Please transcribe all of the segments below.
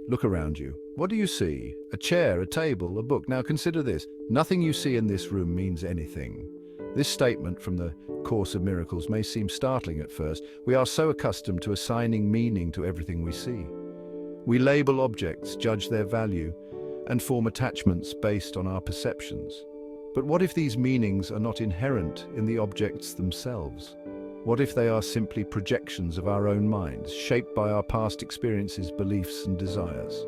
Look around you. What do you see? A chair, a table, a book. Now consider this. Nothing you see in this room means anything. This statement from the Course of Miracles may seem startling at first. We are so accustomed to assigning meaning to everything we see. We label objects, judge their value, and form attachments based on our perceptions. But what if these meanings are not inherent in the objects themselves? What if they are simply projections of our own minds, shaped by our past experiences, beliefs, and desires?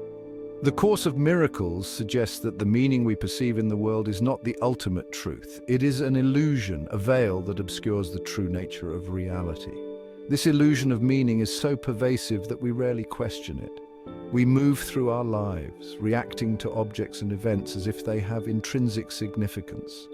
The Course of Miracles suggests that the meaning we perceive in the world is not the ultimate truth. It is an illusion, a veil that obscures the true nature of reality. This illusion of meaning is so pervasive that we rarely question it. We move through our lives, reacting to objects and events as if they have intrinsic significance.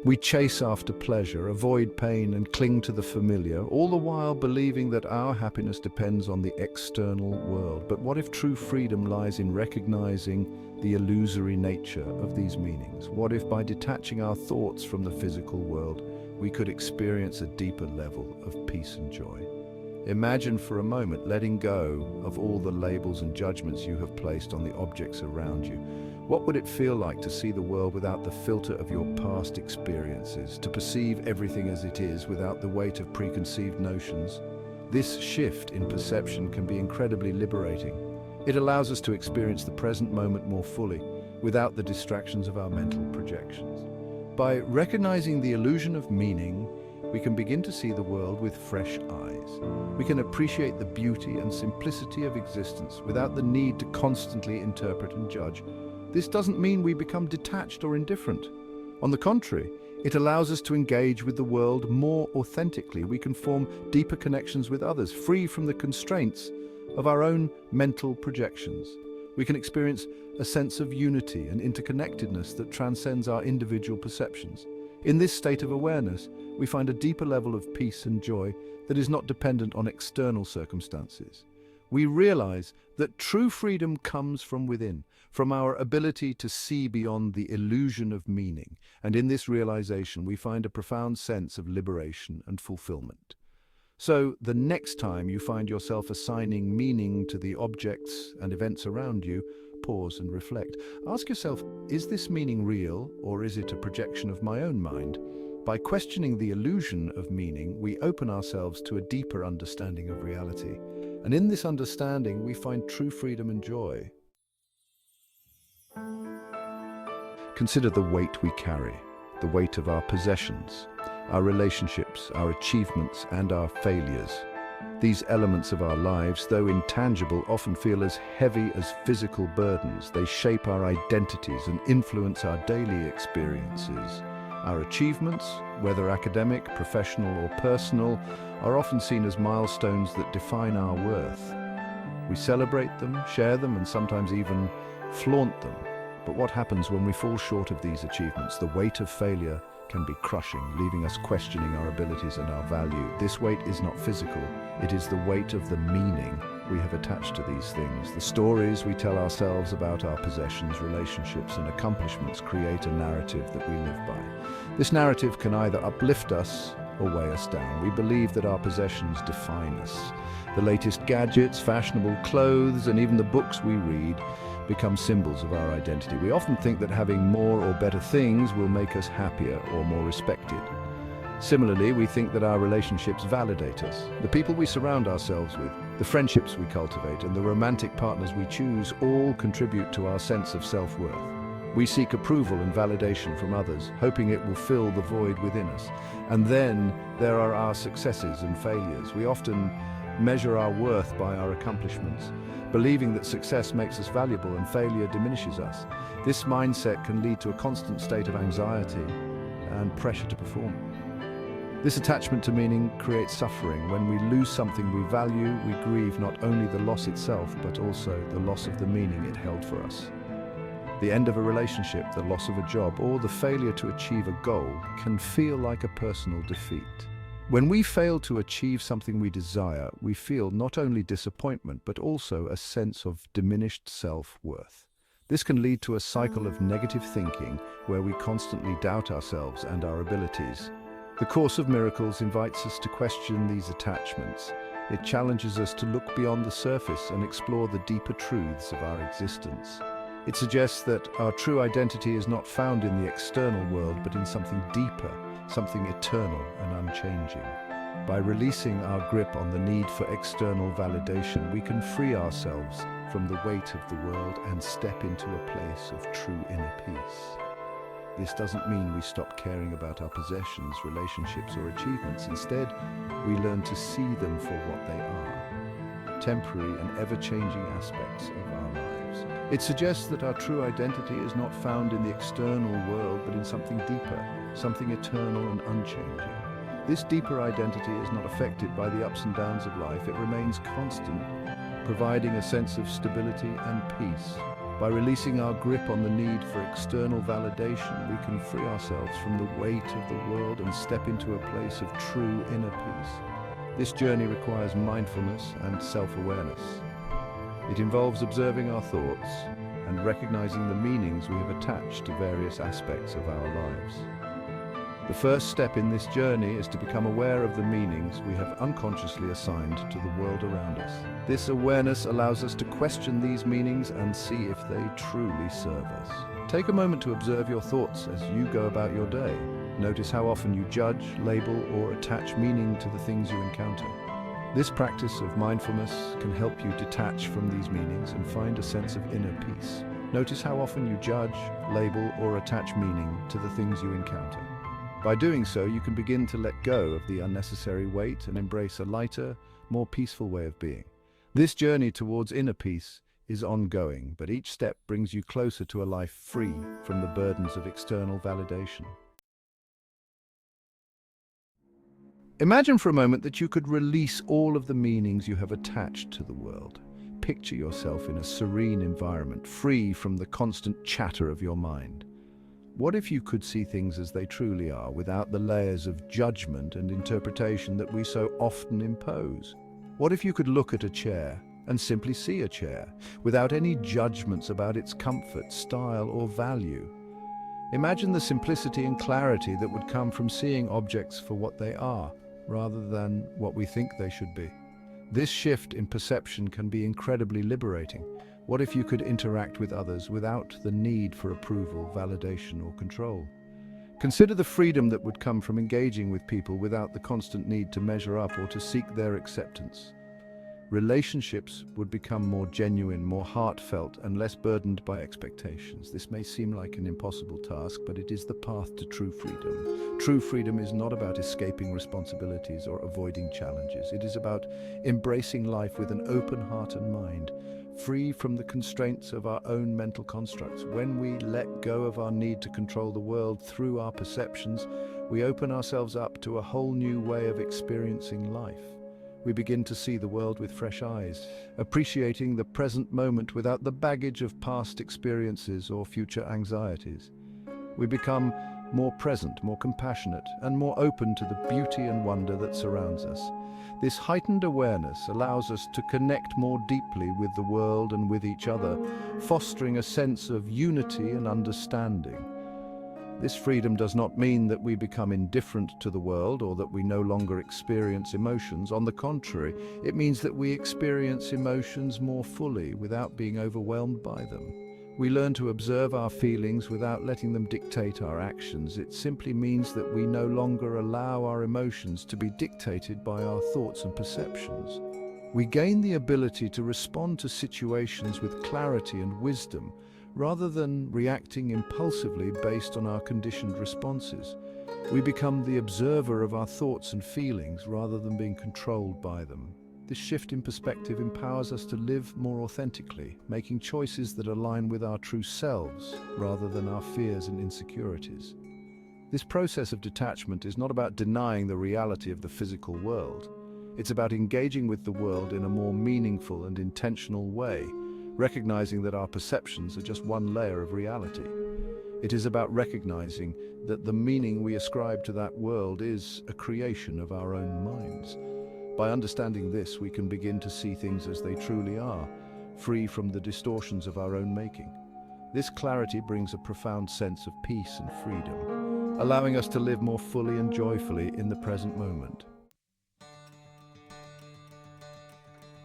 We chase after pleasure, avoid pain, and cling to the familiar, all the while believing that our happiness depends on the external world. But what if true freedom lies in recognizing the illusory nature of these meanings? What if by detaching our thoughts from the physical world, we could experience a deeper level of peace and joy? Imagine for a moment letting go of all the labels and judgments you have placed on the objects around you. What would it feel like to see the world without the filter of your past experiences, to perceive everything as it is without the weight of preconceived notions? This shift in perception can be incredibly liberating. It allows us to experience the present moment more fully, without the distractions of our mental projections. By recognizing the illusion of meaning, we can begin to see the world with fresh eyes. We can appreciate the beauty and simplicity of existence without the need to constantly interpret and judge. This doesn't mean we become detached or indifferent. On the contrary, it allows us to engage with the world more authentically. We can form deeper connections with others, free from the constraints of our own mental projections. We can experience a sense of unity and interconnectedness that transcends our individual perceptions. In this state of awareness, we find a deeper level of peace and joy that is not dependent on external circumstances. We realize that true freedom comes from within, from our ability to see beyond the illusion of meaning, and in this realization we find a profound sense of liberation and fulfillment. So, the next time you find yourself assigning meaning to the objects and events around you, pause and reflect. Ask yourself, is this meaning real, or is it a projection of my own mind? By questioning the illusion of meaning, we open ourselves to a deeper understanding of reality. And in this understanding, we find true freedom and joy. Consider the weight we carry, the weight of our possessions, our relationships, our achievements, and our failures. These elements of our lives, though intangible, often feel as heavy as physical burdens. They shape our identities and influence our daily experiences. Our achievements, whether academic, professional, or personal, are often seen as milestones that define our worth. We celebrate them, share them, and sometimes even flaunt them. But what happens when we fall short of these achievements? The weight of failure can be crushing, leaving us questioning our abilities and our value. This weight is not physical, it is the weight of the meaning we have attached to these things. The stories we tell ourselves about our possessions, relationships, and accomplishments create a narrative that we live by. This narrative can either uplift us or weigh us down. We believe that our possessions define us. The latest gadgets, fashionable clothes, and even the books we read become symbols of our identity. We often think that having more or better things will make us happier or more respected. Similarly, we think that our relationships validate us. The people we surround ourselves with, the friendships we cultivate, and the romantic partners we choose all contribute to our sense of self-worth. We seek approval and validation from others, hoping it will fill the void within us. And then there are our successes and failures. We often measure our worth by our accomplishments, believing that success makes us valuable and failure diminishes us. This mindset can lead to a constant state of anxiety and pressure to perform. This attachment to meaning creates suffering. When we lose something we value, we grieve not only the loss itself, but also the loss of the meaning it held for us. The end of a relationship, the loss of a job, or the failure to achieve a goal can feel like a personal defeat. When we fail to achieve something we desire, we feel not only disappointment, but also a sense of diminished self-worth. This can lead to a cycle of negative thinking where we constantly doubt ourselves and our abilities. The Course of Miracles invites us to question these attachments. It challenges us to look beyond the surface and explore the deeper truths of our existence. It suggests that our true identity is not found in the external world, but in something deeper, something eternal and unchanging. By releasing our grip on the need for external validation, we can free ourselves from the weight of the world and step into a place of true inner peace. This doesn't mean we stop caring about our possessions, relationships, or achievements. Instead, we learn to see them for what they are, temporary and ever-changing aspects of our lives. It suggests that our true identity is not found in the external world, but in something deeper, something eternal and unchanging. This deeper identity is not affected by the ups and downs of life. It remains constant, providing a sense of stability and peace. By releasing our grip on the need for external validation, we can free ourselves from the weight of the world and step into a place of true inner peace. This journey requires mindfulness and self-awareness. It involves observing our thoughts and recognizing the meanings we have attached to various aspects of our lives. The first step in this journey is to become aware of the meanings we have unconsciously assigned to the world around us. This awareness allows us to question these meanings and see if they truly serve us. Take a moment to observe your thoughts as you go about your day. Notice how often you judge, label, or attach meaning to the things you encounter. This practice of mindfulness can help you detach from these meanings and find a sense of inner peace. Notice how often you judge, label, or attach meaning to the things you encounter. By doing so, you can begin to let go of the unnecessary weight and embrace a lighter, more peaceful way of being. This journey towards inner peace is ongoing, but each step brings you closer to a life free from the burdens of external validation. Imagine for a moment that you could release all of the meanings you have attached to the world. Picture yourself in a serene environment, free from the constant chatter of your mind. What if you could see things as they truly are, without the layers of judgment and interpretation that we so often impose? What if you could look at a chair and simply see a chair, without any judgments about its comfort, style, or value? Imagine the simplicity and clarity that would come from seeing objects for what they are, rather than what we think they should be. This shift in perception can be incredibly liberating. What if you could interact with others without the need for approval, validation, or control? Consider the freedom that would come from engaging with people without the constant need to measure up or to seek their acceptance. Relationships would become more genuine, more heartfelt, and less burdened by expectations. This may seem like an impossible task, but it is the path to true freedom. True freedom is not about escaping responsibilities or avoiding challenges. It is about embracing life with an open heart and mind, free from the constraints of our own mental constructs. When we let go of our need to control the world through our perceptions, we open ourselves up to a whole new way of experiencing life. We begin to see the world with fresh eyes, appreciating the present moment without the baggage of past experiences or future anxieties. We become more present, more compassionate, and more open to the beauty and wonder that surrounds us. This heightened awareness allows us to connect more deeply with the world and with each other, fostering a sense of unity and understanding. This freedom does not mean that we become indifferent to the world or that we no longer experience emotions. On the contrary, it means that we experience emotions more fully without being overwhelmed by them. We learn to observe our feelings without letting them dictate our actions. It simply means that we no longer allow our emotions to be dictated by our thoughts and perceptions. We gain the ability to respond to situations with clarity and wisdom, rather than reacting impulsively based on our conditioned responses. We become the observer of our thoughts and feelings rather than being controlled by them. This shift in perspective empowers us to live more authentically, making choices that align with our true selves rather than our fears and insecurities. This process of detachment is not about denying the reality of the physical world. It's about engaging with the world in a more meaningful and intentional way, recognizing that our perceptions are just one layer of reality. It is about recognizing that the meaning we ascribe to that world is a creation of our own minds. By understanding this, we can begin to see things as they truly are, free from the distortions of our own making. This clarity brings a profound sense of peace and freedom, allowing us to live more fully and joyfully in the present moment.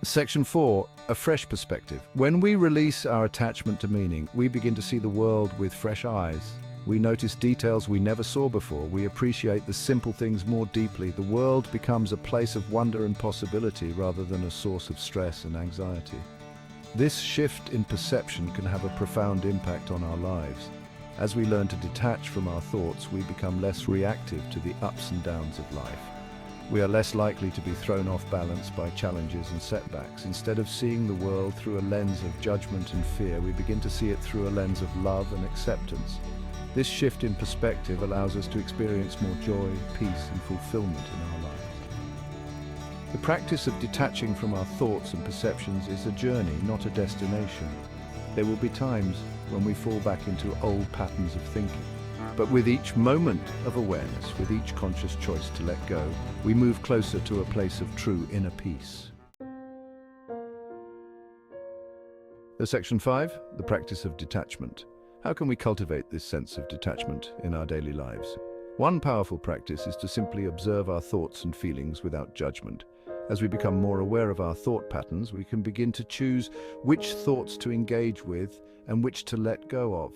Section 4, a fresh perspective. When we release our attachment to meaning, we begin to see the world with fresh eyes. We notice details we never saw before. We appreciate the simple things more deeply. The world becomes a place of wonder and possibility rather than a source of stress and anxiety. This shift in perception can have a profound impact on our lives. As we learn to detach from our thoughts, we become less reactive to the ups and downs of life. We are less likely to be thrown off balance by challenges and setbacks. Instead of seeing the world through a lens of judgment and fear, we begin to see it through a lens of love and acceptance. This shift in perspective allows us to experience more joy, peace, and fulfillment in our lives. The practice of detaching from our thoughts and perceptions is a journey, not a destination. There will be times when we fall back into old patterns of thinking. But with each moment of awareness, with each conscious choice to let go, we move closer to a place of true inner peace. Section 5, the practice of detachment. How can we cultivate this sense of detachment in our daily lives? One powerful practice is to simply observe our thoughts and feelings without judgment. As we become more aware of our thought patterns, we can begin to choose which thoughts to engage with and which to let go of.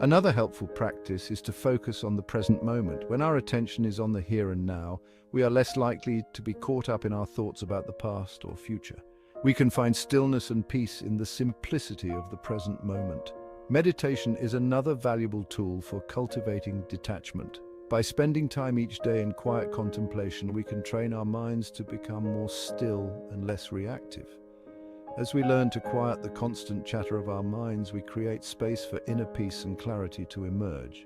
Another helpful practice is to focus on the present moment. When our attention is on the here and now, we are less likely to be caught up in our thoughts about the past or future. We can find stillness and peace in the simplicity of the present moment. Meditation is another valuable tool for cultivating detachment. By spending time each day in quiet contemplation, we can train our minds to become more still and less reactive. As we learn to quiet the constant chatter of our minds, we create space for inner peace and clarity to emerge.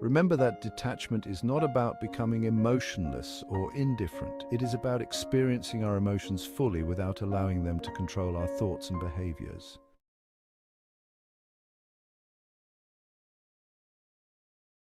Remember that detachment is not about becoming emotionless or indifferent. It is about experiencing our emotions fully without allowing them to control our thoughts and behaviors.